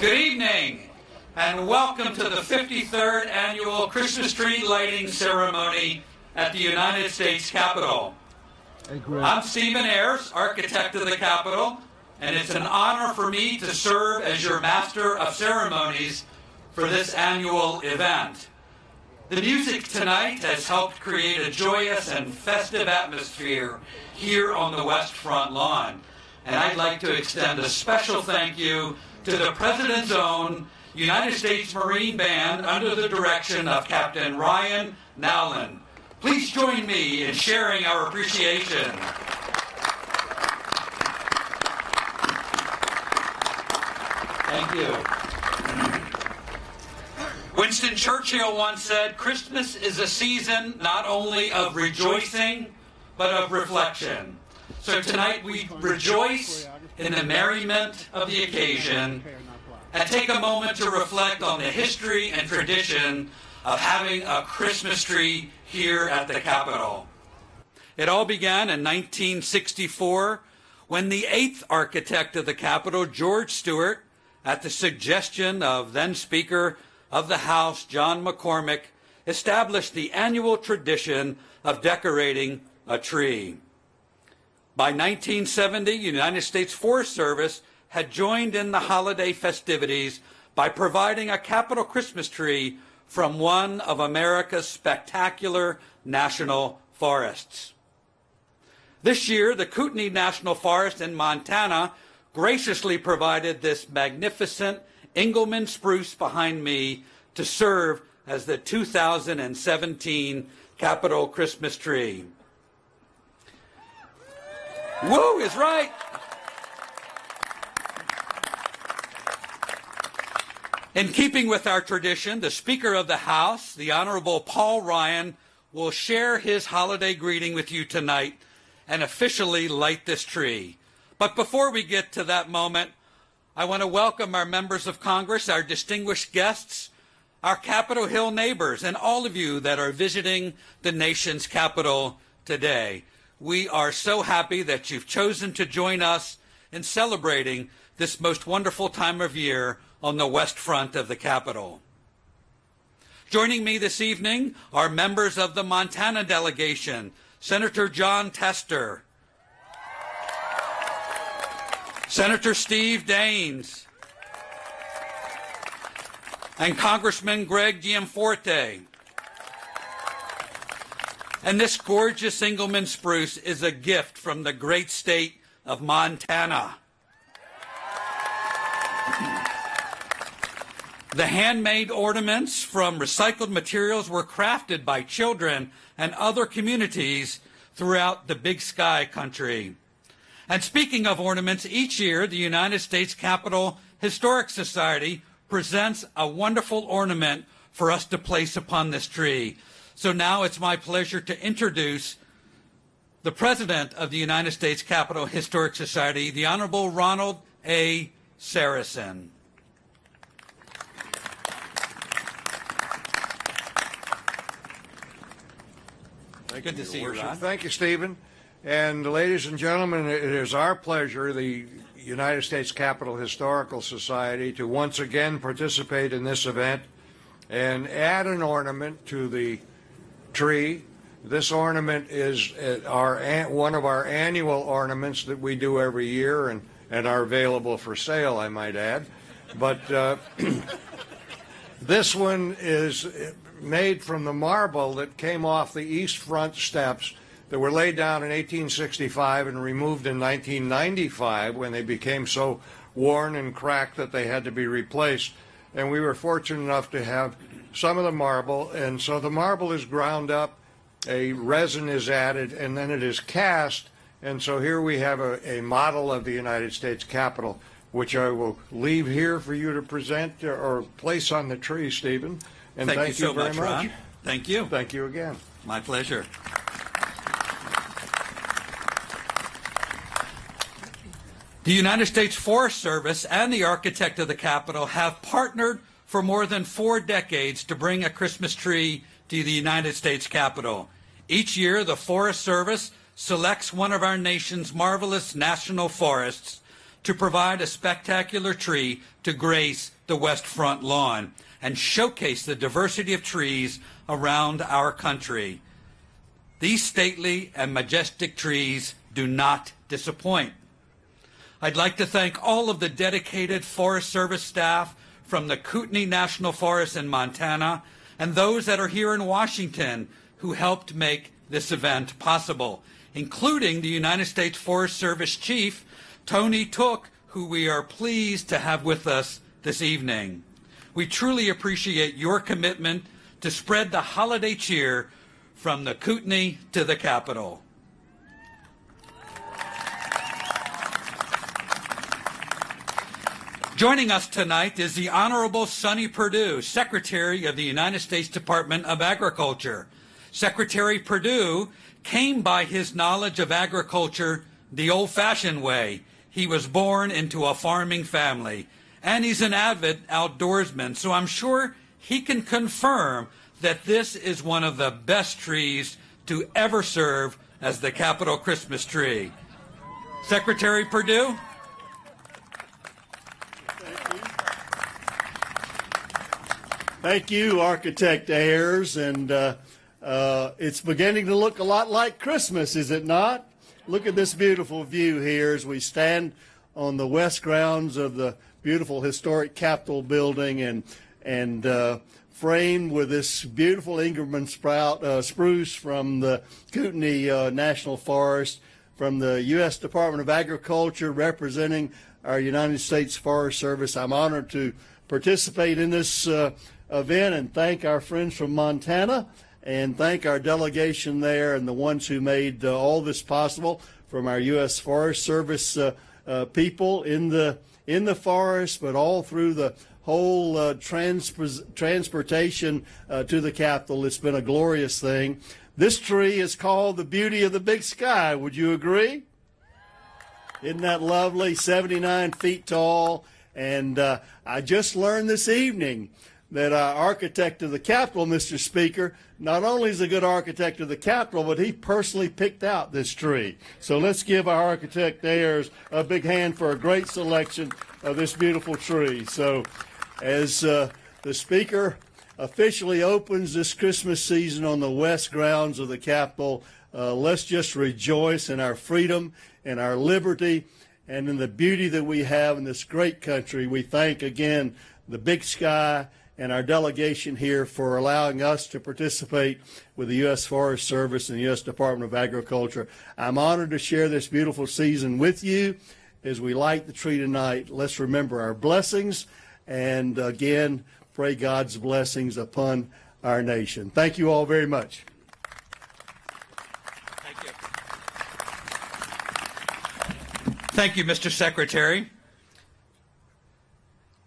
Good evening, and welcome to the 53rd Annual Christmas Tree Lighting Ceremony at the United States Capitol. I'm Stephen Ayers, architect of the Capitol, and it's an honor for me to serve as your Master of Ceremonies for this annual event. The music tonight has helped create a joyous and festive atmosphere here on the West Front lawn, and I'd like to extend a special thank you to the President's Own United States Marine Band under the direction of Captain Ryan Nowlin. Please join me in sharing our appreciation. Thank you. Winston Churchill once said, "Christmas is a season not only of rejoicing, but of reflection." So tonight we rejoice in the merriment of the occasion and take a moment to reflect on the history and tradition of having a Christmas tree here at the Capitol. It all began in 1964 when the 8th architect of the Capitol, George Stewart, at the suggestion of then Speaker of the House, John McCormick, established the annual tradition of decorating a tree. By 1970, United States Forest Service had joined in the holiday festivities by providing a Capitol Christmas tree from one of America's spectacular national forests. This year, the Kootenai National Forest in Montana graciously provided this magnificent Engelmann spruce behind me to serve as the 2017 Capitol Christmas tree. Woo is right. In keeping with our tradition, the Speaker of the House, the Honorable Paul Ryan, will share his holiday greeting with you tonight and officially light this tree. But before we get to that moment, I want to welcome our members of Congress, our distinguished guests, our Capitol Hill neighbors, and all of you that are visiting the nation's capital today. We are so happy that you've chosen to join us in celebrating this most wonderful time of year on the West Front of the Capitol. Joining me this evening are members of the Montana delegation, Senator Jon Tester, Senator Steve Daines, and Congressman Greg Gianforte. And this gorgeous Engelmann spruce is a gift from the great state of Montana. The handmade ornaments from recycled materials were crafted by children and other communities throughout the Big Sky country. And speaking of ornaments, each year the United States Capitol Historic Society presents a wonderful ornament for us to place upon this tree. So now it's my pleasure to introduce the President of the United States Capitol Historic Society, the Honorable Ronald A. Sarason. Good to see you, Ron. Thank you, Stephen. And ladies and gentlemen, it is our pleasure, the United States Capitol Historical Society, to once again participate in this event and add an ornament to the tree. This ornament is one of our annual ornaments that we do every year and are available for sale, I might add. But this one is made from the marble that came off the east front steps that were laid down in 1865 and removed in 1995 when they became so worn and cracked that they had to be replaced. And we were fortunate enough to have some of the marble, and so the marble is ground up, a resin is added, and then it is cast. And so here we have a model of the United States Capitol, which I will leave here for you to present or place on the tree, Stephen. And thank you so very much, much. Ron. Thank you. Thank you again. My pleasure. The United States Forest Service and the architect of the Capitol have partnered for more than 4 decades to bring a Christmas tree to the United States Capitol. Each year, the Forest Service selects one of our nation's marvelous national forests to provide a spectacular tree to grace the West Front lawn and showcase the diversity of trees around our country. These stately and majestic trees do not disappoint. I'd like to thank all of the dedicated Forest Service staff from the Kootenai National Forest in Montana and those that are here in Washington who helped make this event possible, including the United States Forest Service Chief, Tony Took, who we are pleased to have with us this evening. We truly appreciate your commitment to spread the holiday cheer from the Kootenai to the Capitol. Joining us tonight is the Honorable Sonny Perdue, Secretary of the United States Department of Agriculture. Secretary Perdue came by his knowledge of agriculture the old-fashioned way. He was born into a farming family, and he's an avid outdoorsman, so I'm sure he can confirm that this is one of the best trees to ever serve as the Capitol Christmas tree. Secretary Perdue? Thank you, Architect Ayers, and it's beginning to look a lot like Christmas, is it not? Look at this beautiful view here as we stand on the west grounds of the beautiful historic Capitol building and framed with this beautiful Ingerman spruce from the Kootenai National Forest, from the U.S. Department of Agriculture representing our United States Forest Service. I'm honored to participate in this event and thank our friends from Montana and thank our delegation there and the ones who made all this possible, from our U.S. Forest Service people in the forest, but all through the whole transportation to the Capitol. It's been a glorious thing. This tree is called the Beauty of the Big Sky. Would you agree? Isn't that lovely? 79 feet tall. And I just learned this evening that our architect of the Capitol, Mr. Speaker, not only is a good architect of the Capitol, but he personally picked out this tree. So let's give our architect Ayers a big hand for a great selection of this beautiful tree. So as the Speaker officially opens this Christmas season on the west grounds of the Capitol, let's just rejoice in our freedom and our liberty and in the beauty that we have in this great country. We thank again the Big Sky and our delegation here for allowing us to participate with the U.S. Forest Service and the U.S. Department of Agriculture. I'm honored to share this beautiful season with you. As we light the tree tonight, let's remember our blessings and again pray God's blessings upon our nation. Thank you all very much. Thank you. Thank you, Mr. Secretary.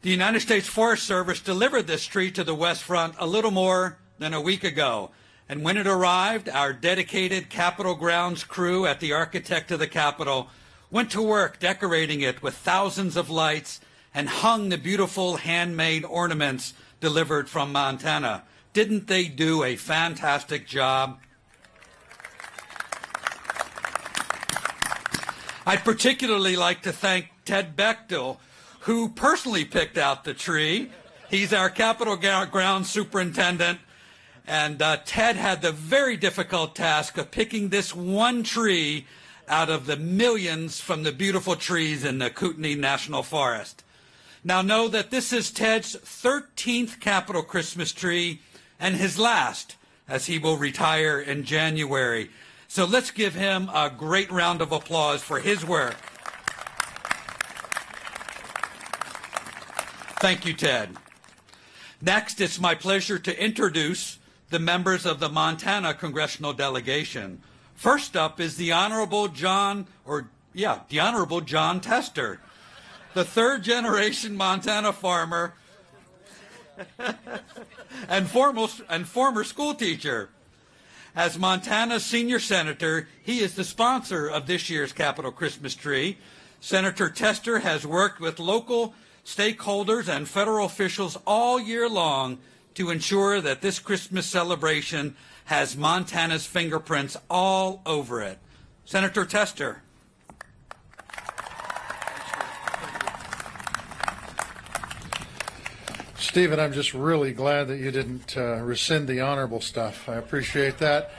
The United States Forest Service delivered this tree to the West Front a little more than a week ago. And when it arrived, our dedicated Capitol grounds crew at the Architect of the Capitol went to work decorating it with thousands of lights and hung the beautiful handmade ornaments delivered from Montana. Didn't they do a fantastic job? I'd particularly like to thank Ted Bechtel, who personally picked out the tree. He's our Capitol Grounds Superintendent, and Ted had the very difficult task of picking this one tree out of the millions from the beautiful trees in the Kootenai National Forest. Now know that this is Ted's 13th Capitol Christmas tree and his last, as he will retire in January. So let's give him a great round of applause for his work. Thank you, Ted. Next, it's my pleasure to introduce the members of the Montana Congressional Delegation. First up is the Honorable John Tester, the third-generation Montana farmer and former school teacher. As Montana's senior senator, he is the sponsor of this year's Capitol Christmas tree. Senator Tester has worked with local stakeholders and federal officials all year long to ensure that this Christmas celebration has Montana's fingerprints all over it. Senator Tester. Stephen, I'm just really glad that you didn't rescind the honorable stuff. I appreciate that.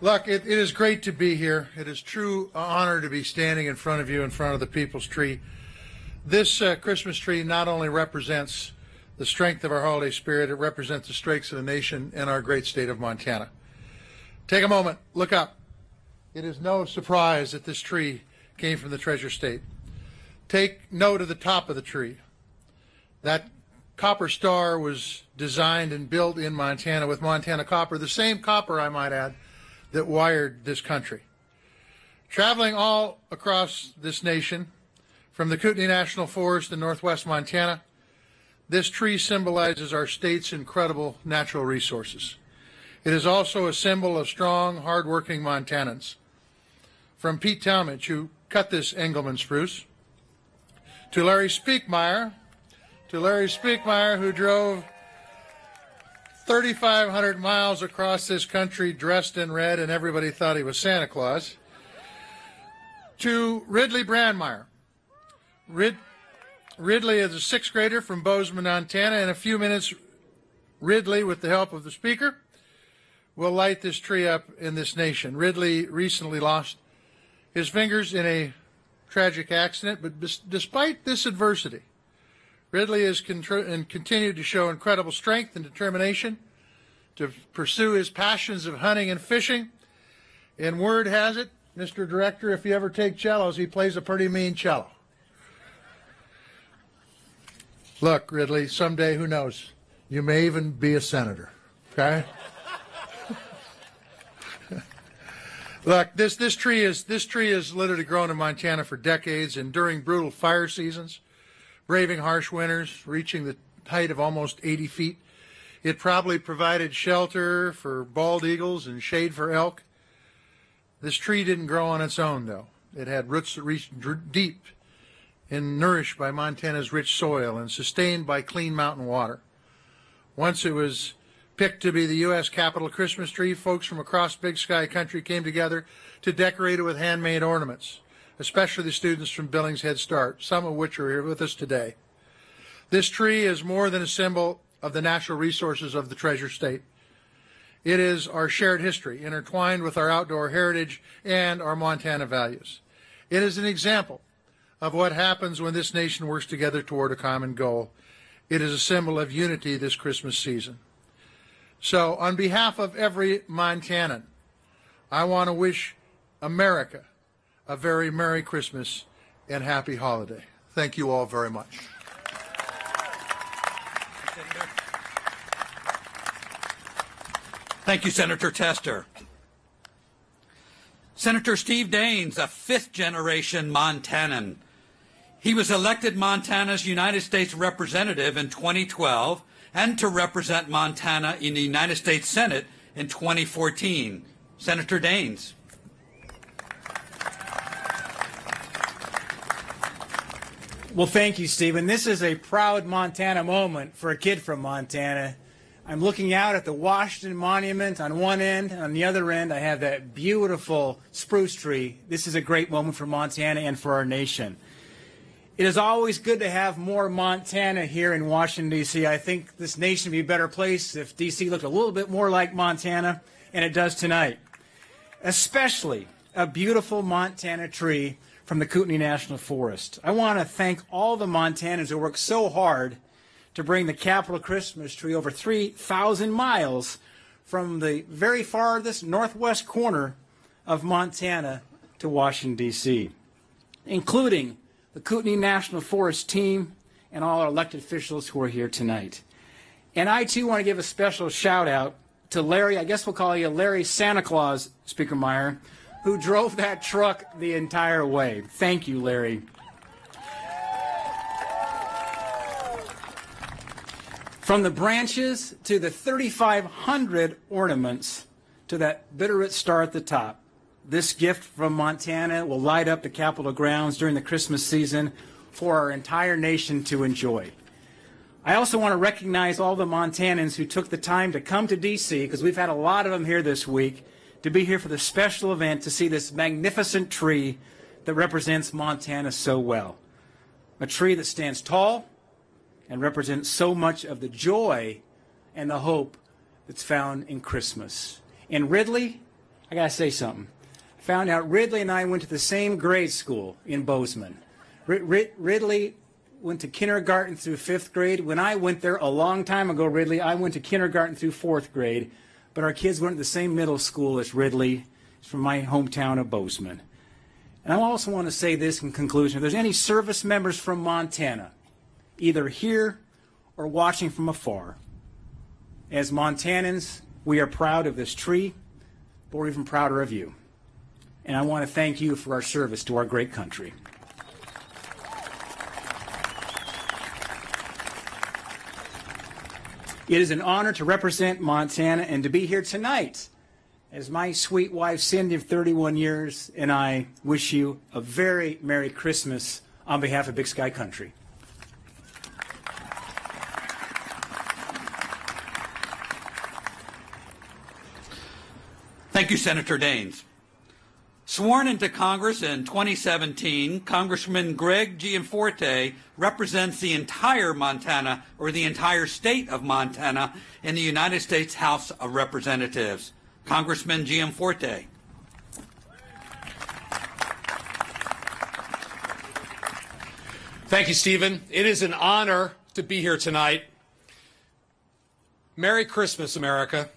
Look, it is great to be here. It is true honor to be standing in front of you, in front of the People's Tree. This Christmas tree not only represents the strength of our holiday spirit, it represents the strengths of the nation and our great state of Montana. Take a moment, look up. It is no surprise that this tree came from the Treasure State. Take note of the top of the tree. That copper star was designed and built in Montana with Montana copper, the same copper, I might add, that wired this country. Traveling all across this nation, from the Kootenai National Forest in northwest Montana, this tree symbolizes our state's incredible natural resources. It is also a symbol of strong, hard-working Montanans. From Pete Talmadge, who cut this Engelmann spruce, to Larry Speakmeyer, who drove 3,500 miles across this country dressed in red and everybody thought he was Santa Claus, to Ridley Brandmeier. Ridley is a sixth grader from Bozeman, Montana. In a few minutes, Ridley, with the help of the speaker, will light this tree up in this nation. Ridley recently lost his fingers in a tragic accident, but despite this adversity, Ridley has continued to show incredible strength and determination to pursue his passions of hunting and fishing. And word has it, Mr. Director, if you ever take cellos, he plays a pretty mean cello. Look, Ridley, someday, who knows, you may even be a senator, okay? Look, this tree is literally grown in Montana for decades, and during brutal fire seasons, braving harsh winters, reaching the height of almost 80 feet. It probably provided shelter for bald eagles and shade for elk. This tree didn't grow on its own, though. It had roots that reached deep and nourished by Montana's rich soil and sustained by clean mountain water. Once it was picked to be the U.S. Capitol Christmas tree, folks from across Big Sky country came together to decorate it with handmade ornaments, especially the students from Billings Head Start, some of which are here with us today. This tree is more than a symbol of the natural resources of the Treasure State. It is our shared history, intertwined with our outdoor heritage and our Montana values. It is an example of what happens when this nation works together toward a common goal. It is a symbol of unity this Christmas season. So, on behalf of every Montanan, I want to wish America a very Merry Christmas and Happy Holiday. Thank you all very much. Thank you, Senator Tester. Senator Steve Daines, a fifth-generation Montanan. He was elected Montana's United States Representative in 2012 and to represent Montana in the United States Senate in 2014. Senator Daines. Well, thank you, Stephen. This is a proud Montana moment for a kid from Montana. I'm looking out at the Washington Monument on one end. On the other end, I have that beautiful spruce tree. This is a great moment for Montana and for our nation. It is always good to have more Montana here in Washington, D.C. I think this nation would be a better place if D.C. looked a little bit more like Montana, and it does tonight. Especially a beautiful Montana tree from the Kootenai National Forest. I want to thank all the Montanans who worked so hard to bring the Capitol Christmas tree over 3,000 miles from the very farthest northwest corner of Montana to Washington, D.C., including the Kootenai National Forest team and all our elected officials who are here tonight. And I, too, want to give a special shout-out to Larry, I guess we'll call you Larry Santa Claus, Speaker Meyer, who drove that truck the entire way. Thank you, Larry. From the branches to the 3,500 ornaments to that Bitterroot star at the top, this gift from Montana will light up the Capitol grounds during the Christmas season for our entire nation to enjoy. I also want to recognize all the Montanans who took the time to come to D.C., because we've had a lot of them here this week, to be here for the special event to see this magnificent tree that represents Montana so well. A tree that stands tall, and represent so much of the joy and the hope that's found in Christmas. And Ridley, I got to say something. I found out Ridley and I went to the same grade school in Bozeman. Ridley went to kindergarten through 5th grade. When I went there a long time ago, Ridley, I went to kindergarten through 4th grade. But our kids went to the same middle school as Ridley. It's from my hometown of Bozeman. And I also want to say this in conclusion. If there's any service members from Montana, either here or watching from afar, as Montanans, we are proud of this tree, but we're even prouder of you. And I want to thank you for our service to our great country. It is an honor to represent Montana and to be here tonight as my sweet wife, Cindy, of 31 years, and I wish you a very Merry Christmas on behalf of Big Sky Country. Thank you, Senator Daines. Sworn into Congress in 2017, Congressman Greg Gianforte represents the entire Montana, or the entire state of Montana, in the United States House of Representatives. Congressman Gianforte. Thank you, Stephen. It is an honor to be here tonight. Merry Christmas, America.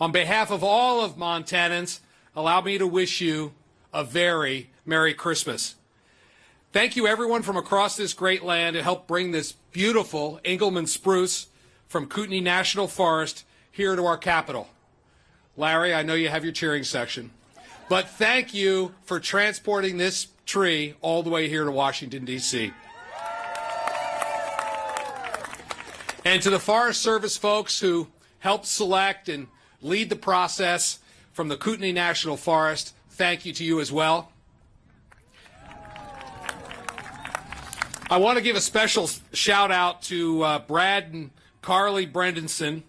On behalf of all of Montanans, allow me to wish you a very Merry Christmas. Thank you, everyone from across this great land who helped bring this beautiful Engelmann spruce from Kootenai National Forest here to our capital. Larry, I know you have your cheering section. But thank you for transporting this tree all the way here to Washington, D.C. And to the Forest Service folks who helped select and lead the process from the Kootenai National Forest, thank you to you as well. I want to give a special shout out to Brad and Carly Brendenson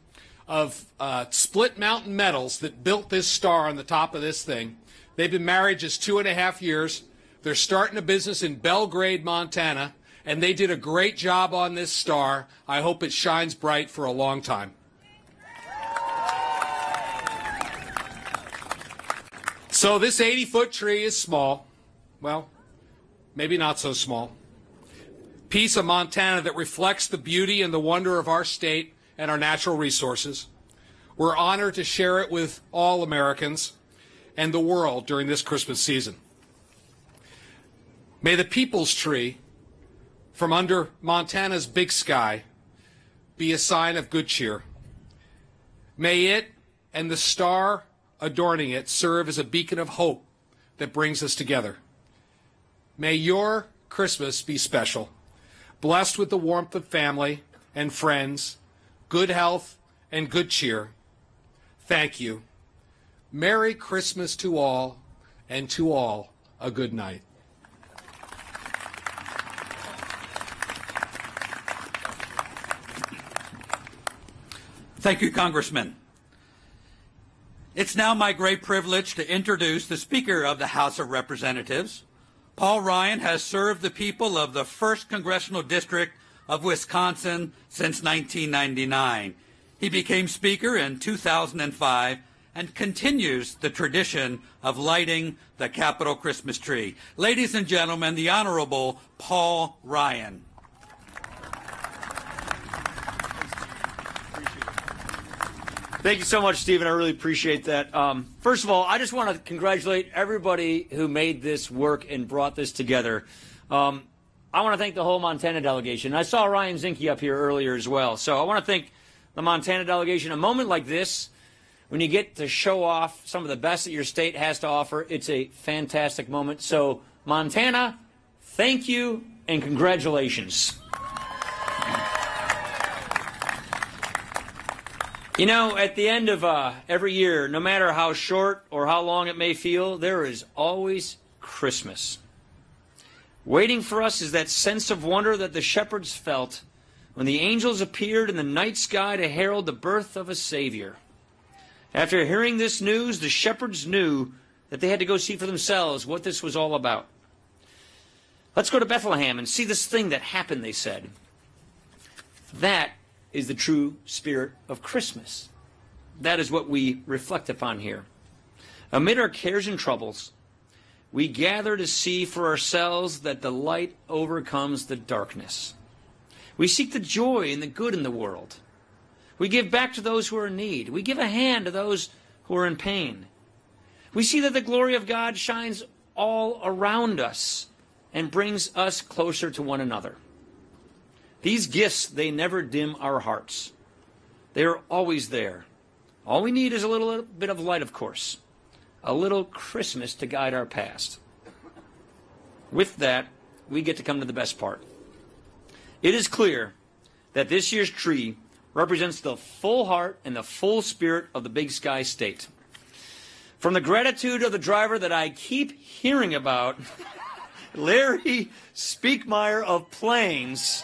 of Split Mountain Metals that built this star on the top of this thing. They've been married just 2.5 years. They're starting a business in Belgrade, Montana, and they did a great job on this star. I hope it shines bright for a long time. So this 80-foot tree is small. Well, maybe not so small. Piece of Montana that reflects the beauty and the wonder of our state and our natural resources. We're honored to share it with all Americans and the world during this Christmas season. May the people's tree from under Montana's big sky be a sign of good cheer. May it and the star adorning it serve as a beacon of hope that brings us together. May your Christmas be special, blessed with the warmth of family and friends, good health and good cheer. Thank you. Merry Christmas to all, and to all a good night. Thank you, Congressman. It's now my great privilege to introduce the Speaker of the House of Representatives. Paul Ryan has served the people of the 1st Congressional District of Wisconsin since 1999. He became Speaker in 2005 and continues the tradition of lighting the Capitol Christmas tree. Ladies and gentlemen, the Honorable Paul Ryan. Thank you so much, Stephen. I really appreciate that. First of all, I just want to congratulate everybody who made this work and brought this together. I want to thank the whole Montana delegation. I saw Ryan Zinke up here earlier as well. So I want to thank the Montana delegation. A moment like this, when you get to show off some of the best that your state has to offer, it's a fantastic moment. So Montana, thank you and congratulations. You know, at the end of every year, no matter how short or how long it may feel, there is always Christmas. Waiting for us is that sense of wonder that the shepherds felt when the angels appeared in the night sky to herald the birth of a Savior. After hearing this news, the shepherds knew that they had to go see for themselves what this was all about. Let's go to Bethlehem and see this thing that happened, they said. That is the true spirit of Christmas. That is what we reflect upon here. Amid our cares and troubles, we gather to see for ourselves that the light overcomes the darkness. We seek the joy and the good in the world. We give back to those who are in need. We give a hand to those who are in pain. We see that the glory of God shines all around us and brings us closer to one another. These gifts, they never dim our hearts. They are always there. All we need is a little bit of light, of course. A little Christmas to guide our past. With that, we get to come to the best part. It is clear that this year's tree represents the full heart and the full spirit of the Big Sky State. From the gratitude of the driver that I keep hearing about, Larry Speakmeyer of Plains.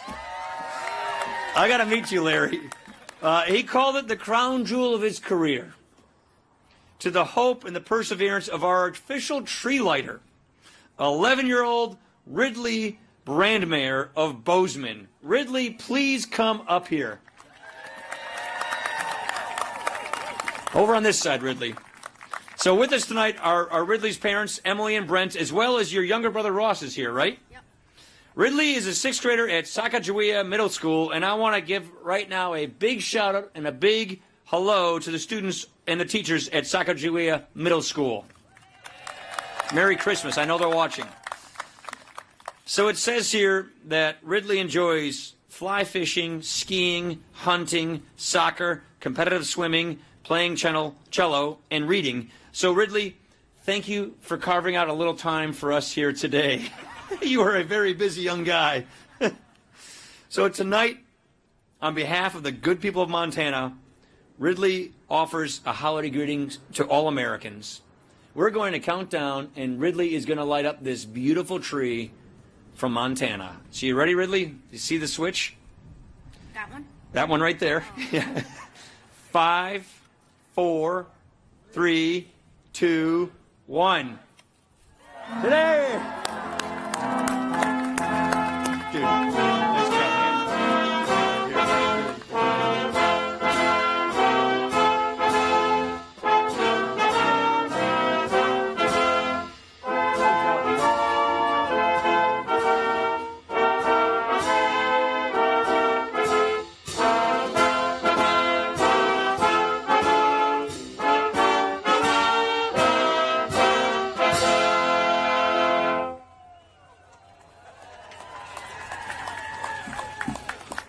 I got to meet you, Larry. He called it the crown jewel of his career. To the hope and the perseverance of our official tree lighter, 11-year-old Ridley Brandmeier of Bozeman. Ridley, please come up here. Over on this side, Ridley. So with us tonight are Ridley's parents, Emily and Brent, as well as your younger brother Ross is here, right? Yep. Ridley is a 6th grader at Sacagawea Middle School, and I want to give right now a big shout out and a big hello to the students and the teachers at Sacagawea Middle School. Merry Christmas. I know they're watching. So it says here that Ridley enjoys fly fishing, skiing, hunting, soccer, competitive swimming, playing cello, and reading. So Ridley, thank you for carving out a little time for us here today. You are a very busy young guy. So tonight, on behalf of the good people of Montana, Ridley offers a holiday greeting to all Americans. We're going to count down, and Ridley is going to light up this beautiful tree from Montana. So you ready, Ridley? You see the switch? That one? That one right there. Oh. 5, 4, 3, 2, 1. Today! Dude, nice job,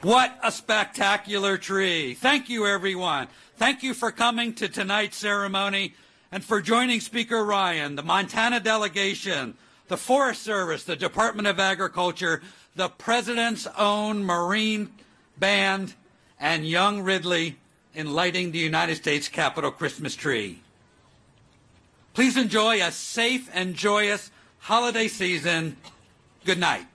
What a spectacular tree. Thank you, everyone. Thank you for coming to tonight's ceremony and for joining Speaker Ryan, the Montana delegation, the Forest Service, the Department of Agriculture, the President's own Marine Band, and young Ridley in lighting the United States Capitol Christmas tree. Please enjoy a safe and joyous holiday season. Good night.